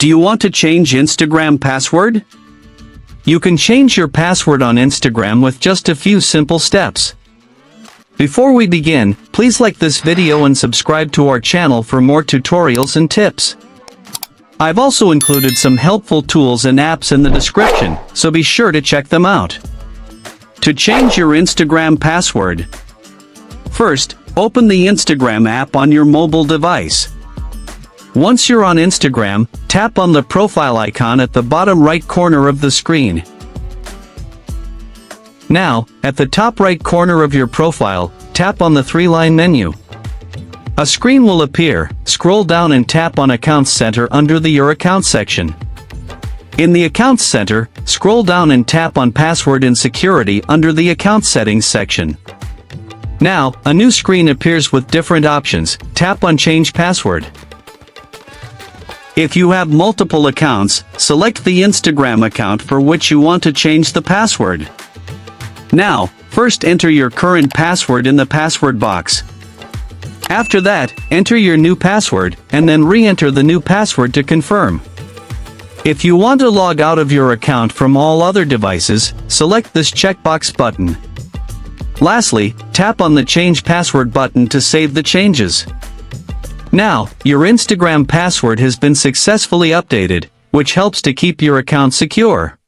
Do you want to change Instagram password? You can change your password on Instagram with just a few simple steps. Before we begin, please like this video and subscribe to our channel for more tutorials and tips. I've also included some helpful tools and apps in the description, so be sure to check them out. To change your Instagram password, first, open the Instagram app on your mobile device. Once you're on Instagram, tap on the profile icon at the bottom right corner of the screen. Now, at the top right corner of your profile, tap on the three-line menu. A screen will appear. Scroll down and tap on Accounts Center under the Your Account section. In the Accounts Center, scroll down and tap on Password and Security under the Account Settings section. Now, a new screen appears with different options. Tap on Change Password. If you have multiple accounts, select the Instagram account for which you want to change the password. Now, first enter your current password in the password box. After that, enter your new password, and then re-enter the new password to confirm. If you want to log out of your account from all other devices, select this checkbox button. Lastly, tap on the Change Password button to save the changes. Now, your Instagram password has been successfully updated, which helps to keep your account secure.